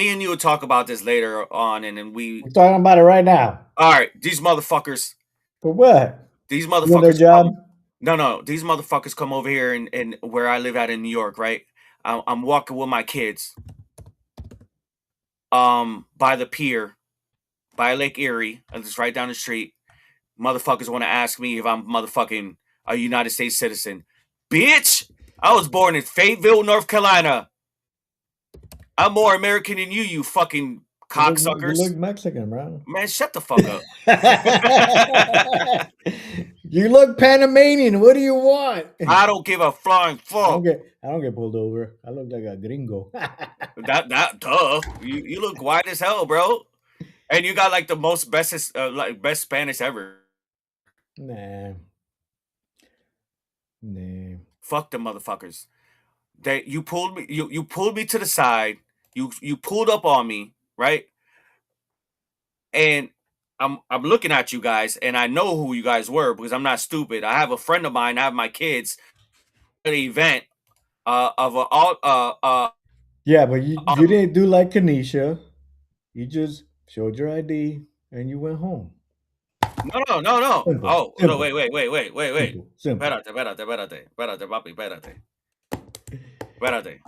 and you will talk about this later on, and then we're talking about it right now. All right, these motherfuckers. For what? These motherfuckers. Doing their job? No. These motherfuckers come over here and where I live at in New York, right? I'm walking with my kids. By the pier, by Lake Erie, and it's right down the street. Motherfuckers want to ask me if I'm motherfucking a United States citizen. Bitch, I was born in Fayetteville, North Carolina. I'm more American than you fucking cocksuckers. You look Mexican, bro. Man, shut the fuck up. You look Panamanian. What do you want? I don't give a flying fuck. I don't get pulled over. I look like a gringo. Duh. You look white as hell, bro. And you got like the most best Spanish ever. Nah. Fuck them motherfuckers. You pulled me. You pulled me to the side. You pulled up on me, right? And I'm looking at you guys, and I know who you guys were because I'm not stupid. I have a friend of mine. I have my kids at an event of a yeah, but you didn't do like Kanisha. You just showed your ID and you went home. No. Simple. Oh, Simple. no, wait. Simple. Espérate, papi, espérate.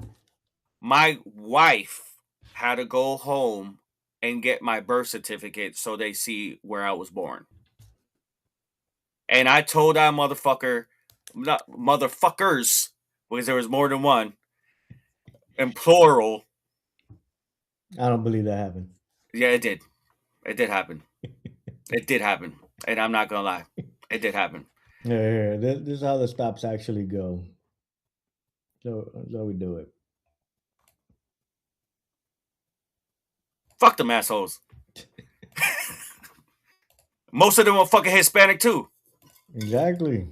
My wife had to go home and get my birth certificate so they see where I was born. And I told that motherfuckers, because there was more than one, in plural. I don't believe that happened. Yeah, it did. It did happen. It did happen. And I'm not going to lie. It did happen. Yeah. This is how the stops actually go. So we do it. Fuck them assholes. Most of them are fucking Hispanic too. Exactly.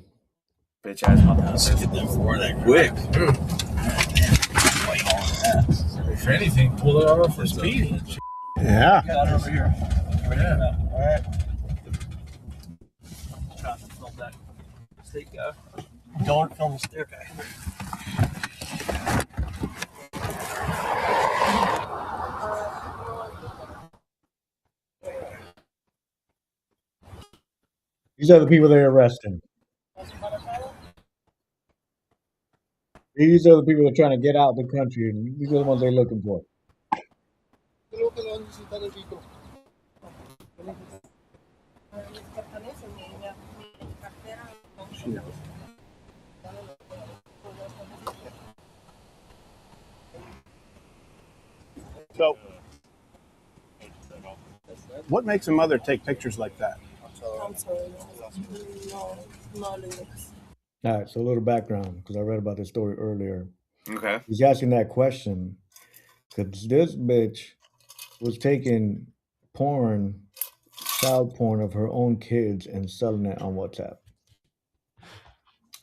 Bitch ass motherfucker. Let's get them for that quick. If anything, pull it off for speeding. Yeah. Got it over here. Yeah. All right. Trying to film that state guy. Don't film the stair guy. These are the people they're arresting. These are the people that are trying to get out of the country, and these are the ones they're looking for. So, what makes a mother take pictures like that? I'm sorry. No. All right, so a little background, because I read about this story earlier. Okay. He's asking that question because this bitch was taking child porn of her own kids and selling it on WhatsApp.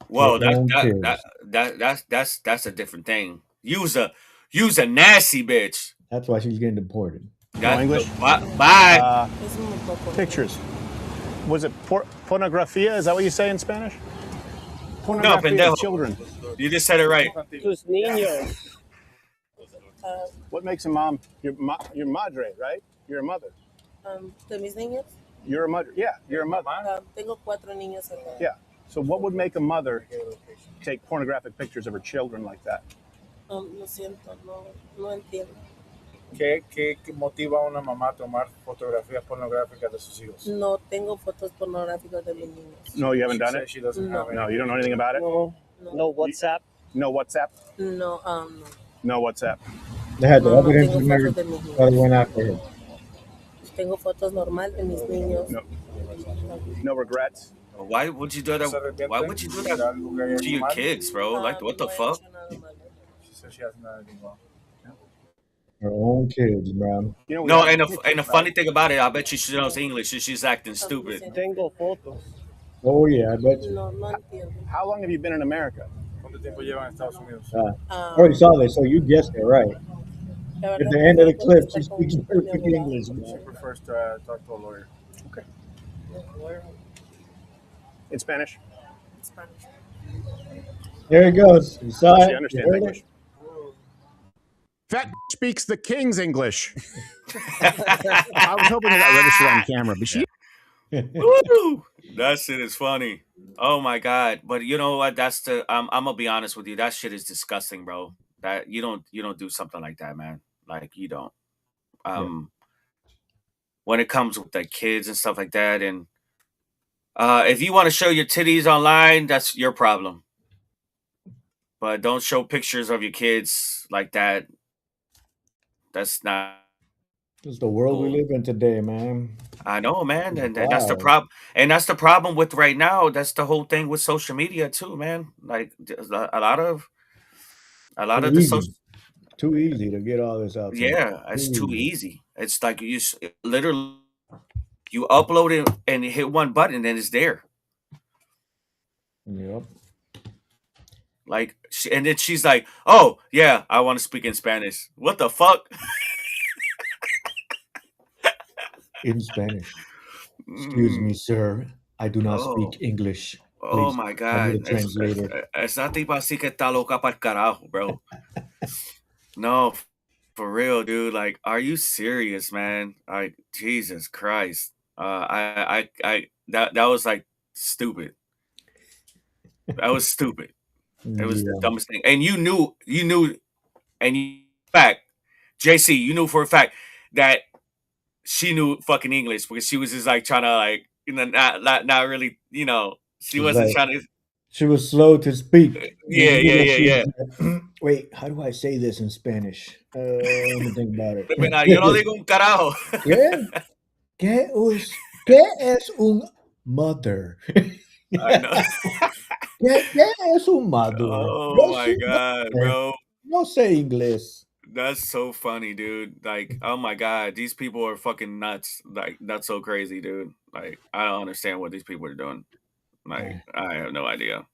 Whoa, that's a different thing. Use a nasty bitch. That's why she's getting deported. No English? Bye. Pictures. Was it pornografía? Is that what you say in Spanish? No, Pornography pendejo. of children. You just said it right. Tus niños. What makes a mom? Your madre, right? You're a mother. ¿De mis niños? You're a mother. Yeah, you're a mother. Tengo 4 niños. Yeah. So what would make a mother take pornographic pictures of her children like that? Lo siento, no entiendo. ¿Qué motiva a una mamá a tomar fotografías pornográficas de sus hijos? No tengo fotos pornográficas de mis niños. No, you haven't She done said it? she doesn't have No, any. you don't know anything about it? No. No WhatsApp. No WhatsApp? No, no. No WhatsApp. They had the No, no evidence tengo and fotos de everything. mis Why they niños. went after him. Tengo fotos normal de mis niños. No. No regrets? Why would you do that? Why would you do that to your kids, bro? Like, what the fuck? She said she hasn't done anything wrong. Her own kids, bro. You know, we No, have- and the funny thing about it, I bet you she knows English. She's acting stupid. Tengo fotos. Oh, yeah, I bet you. No, no entiendo. How long have you been in America? ¿Cuánto tiempo llevan en Estados Unidos? I already saw this, so you guessed it right. La At verdad the que end of the tengo clip, que she estar con speaks mi perfect abogado. English. She Man. prefers to talk to a lawyer. Okay. In Spanish? Spanish. There it goes. You saw She it. understands You heard English. it? Fat speaks the king's English. I was hoping that registered on camera, but she. Woo! That shit is funny. Oh my god! But you know what? That's the. I'm gonna be honest with you. That shit is disgusting, bro. That you don't do something like that, man. Like you don't. When it comes with the kids and stuff like that, and if you want to show your titties online, that's your problem. But don't show pictures of your kids like that. That's not. It's the world we live in today, man. I know, man, and Wow. that's the problem. And that's the problem with right now. That's the whole thing with social media too, man. Like there's a lot of Too the easy. social. Too easy to get all this out there. Yeah, it's too easy. It's like literally you upload it and you hit one button and it's there. Yep. Like, and then she's like, "Oh yeah, I want to speak in Spanish." What the fuck? In Spanish. Excuse me, sir. I do not speak English. Oh Please my tell me god, the translator. esa tipa sí que está loca para el carajo, bro. No, for real, dude. Like, are you serious, man? Like, Jesus Christ. That was like stupid. That was stupid. It was the dumbest thing. And you knew, and in fact, JC, you knew for a fact that she knew fucking English because she was just like trying to like, not really, she wasn't trying to. She was slow to speak. Yeah. Wait, how do I say this in Spanish? Let me think about it. Yo no digo un carajo. Yeah. ¿Qué es un mother? I know. ¿Qué es un mother? Oh my god, bro. No sé inglés. That's so funny, dude. Like, oh my god, these people are fucking nuts. Like, that's so crazy, dude. Like, I don't understand what these people are doing. Like, I have no idea.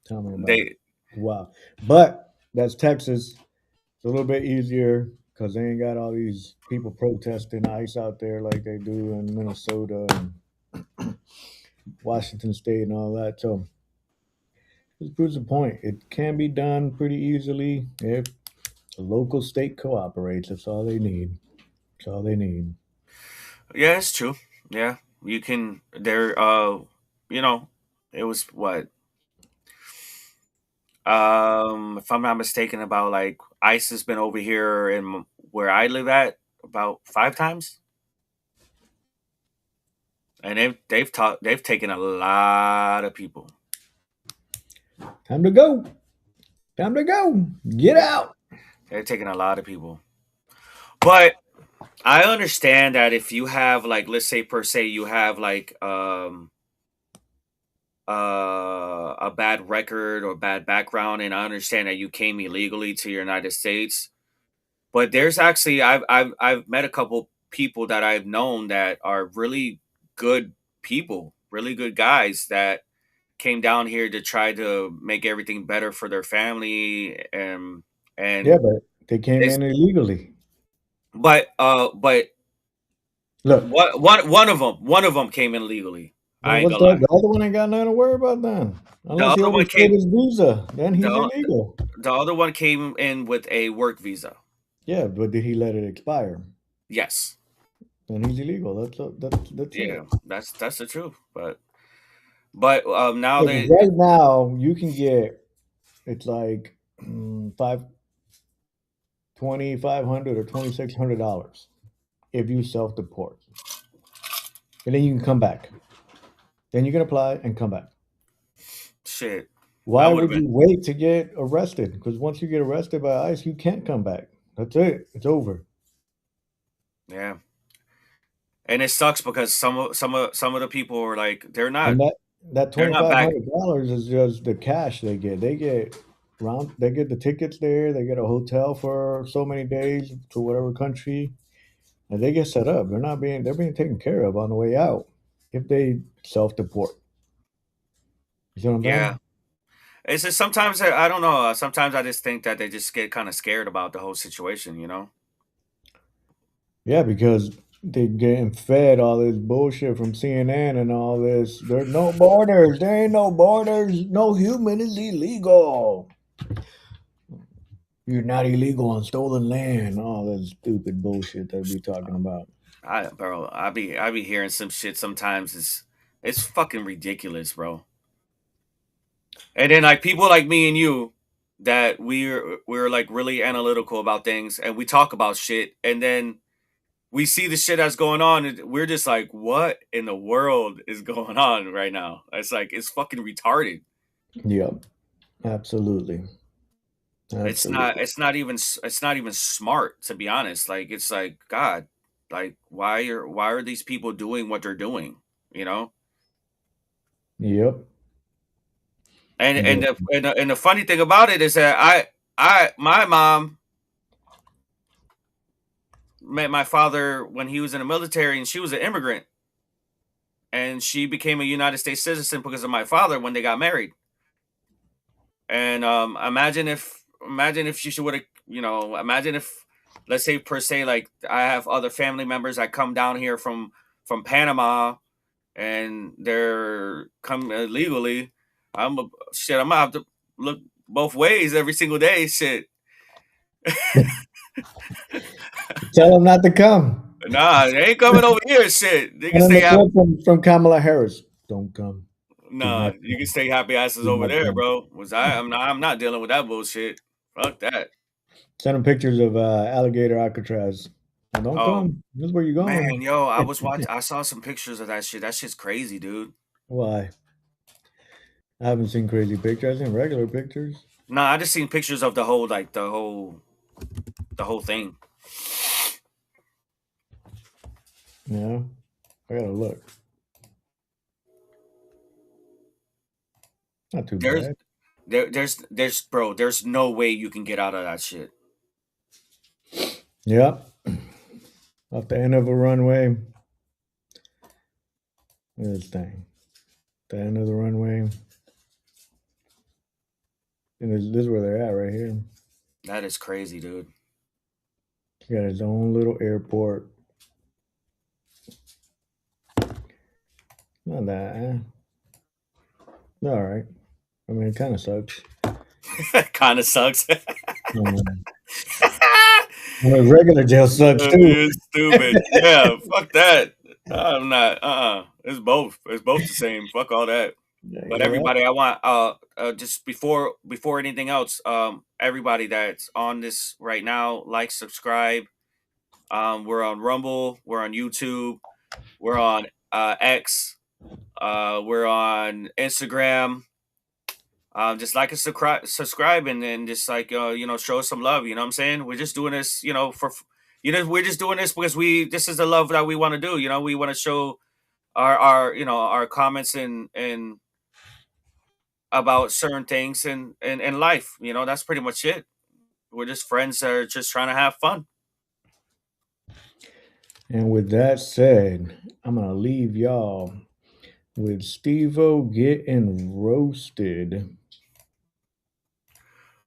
Tell me about it. Wow. But that's Texas. It's a little bit easier because they ain't got all these people protesting ICE out there like they do in Minnesota and Washington State and all that. So this proves the point. It can be done pretty easily if the local state cooperates. That's all they need. That's all they need. Yeah, it's true. Yeah, you can. It was what? If I'm not mistaken, about like ICE has been over here in where I live at about 5 times, and they've taken a lot of people. Time to go. Time to go. Get out. They're taking a lot of people. But I understand that if you have like, let's say per se, you have like a bad record or bad background, and I understand that you came illegally to the United States. But there's actually I've met a couple people that I've known that are really good people, really good guys that came down here to try to make everything better for their family and yeah, but they came in illegally. But look, one of them came in legally. I ain't gonna lie. The other one ain't got nothing to worry about then. Unless he overstayed his visa, then he's illegal. The other one came in with a work visa. Yeah, but did he let it expire? Yes. Then he's illegal. That's yeah, that's the truth. But now right now you can get it's like $2,500 or $2,600 if you self-deport, and then you can come back. Then you can apply and come back. Shit. Why would you wait to get arrested? Because once you get arrested by ICE, you can't come back. That's it. It's over. Yeah. And it sucks because some of the people are like they're not. And that they're not back. $2,500 is just the cash they get. They get the tickets there. They get a hotel for so many days to whatever country, and they get set up. They're being taken care of on the way out if they self-deport. You see what I'm saying? Yeah. It's just sometimes I don't know. Sometimes I just think that they just get kind of scared about the whole situation, you know? Yeah, because they're getting fed all this bullshit from CNN and all this. There's no borders. There ain't no borders. No human is illegal. You're not illegal on stolen land. All that stupid bullshit that we talking about. I be hearing some shit sometimes. It's fucking ridiculous, bro. And then like people like me and you that we're like really analytical about things and we talk about shit and then we see the shit that's going on and we're just like, what in the world is going on right now? It's like it's fucking retarded. Yeah. Absolutely. It's not even smart, to be honest. Like it's like, God, like why are these people doing what they're doing? You know? Yep. And the funny thing about it is that my mom met my father when he was in the military and she was an immigrant. And she became a United States citizen because of my father when they got married. And imagine if she would have, imagine if, let's say per se, like I have other family members that come down here from Panama and they're come illegally. I'm gonna have to look both ways every single day. Shit. Tell them not to come. Nah, they ain't coming over here. Shit, they can stay happy. From Kamala Harris. Don't come. Nah, you can stay happy asses over there, bro. I'm not dealing with that bullshit. Fuck that. Send them pictures of alligator Alcatraz. Don't come. This is where you going. Man, yo, I saw some pictures of that shit. That shit's crazy, dude. Why? I haven't seen crazy pictures. I've seen regular pictures. Nah, I just seen pictures of the whole thing. Yeah, I gotta look. Not too bad. There's no way you can get out of that shit. Yeah. Off the end of a runway. Look at this thing. The end of the runway. And this is where they're at right here. That is crazy, dude. He got his own little airport. Not that. All right. I mean, it kind of sucks. Kind of sucks. Regular jail sucks too. It's stupid. Yeah, fuck that. I'm not. It's both. It's both the same. Fuck all that. Yeah, but everybody, I want just before anything else, everybody that's on this right now, like, subscribe. We're on Rumble. We're on YouTube. We're on X. We're on Instagram. Just like and subscribe and just like show us some love. You know what I'm saying? We're just doing this, we're just doing this because this is the love that we want to do. We want to show our comments and about certain things in life. That's pretty much it. We're just friends that are just trying to have fun. And with that said, I'm gonna leave y'all with Steve-O getting roasted.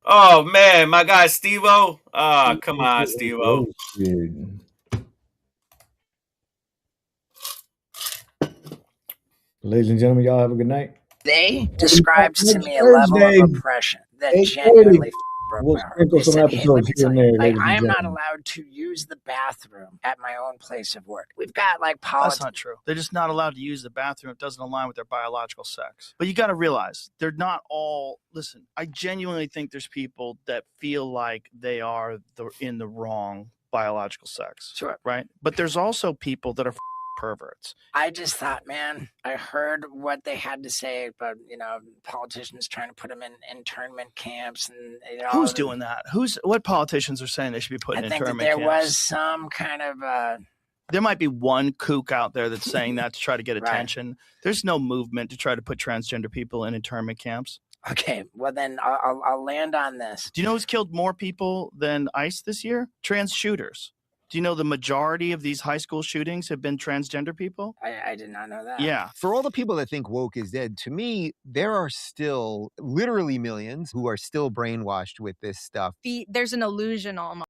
Oh man, my guy Steve-O. Come on, Steve-O. Ladies and gentlemen, y'all have a good night. They described to me a level of oppression that genuinely broke We'll my heart. sprinkle They some said, hey, let episodes me here tell and you, there, like, ladies I and am not gentlemen. allowed to use the bathroom at my own place of work. We've got like That's politics. not true. They're just not allowed to use the bathroom. It doesn't align with their biological sex. But you got to realize they're not all. Listen, I genuinely think there's people that feel like they are in the wrong biological sex. Sure. Right. But there's also people that are perverts. I just thought, man, I heard what they had to say about, politicians trying to put them in internment camps and Who's doing that? What politicians are saying they should be put in I think that internment there camps? was some kind of There might be one kook out there that's saying that to try to get Right. attention. There's no movement to try to put transgender people in internment camps. Okay, well then I'll land on this. Do you know who's killed more people than ICE this year? Trans shooters. Do you know the majority of these high school shootings have been transgender people? I did not know that. Yeah. For all the people that think woke is dead, to me, there are still literally millions who are still brainwashed with this stuff. There's an illusion almost.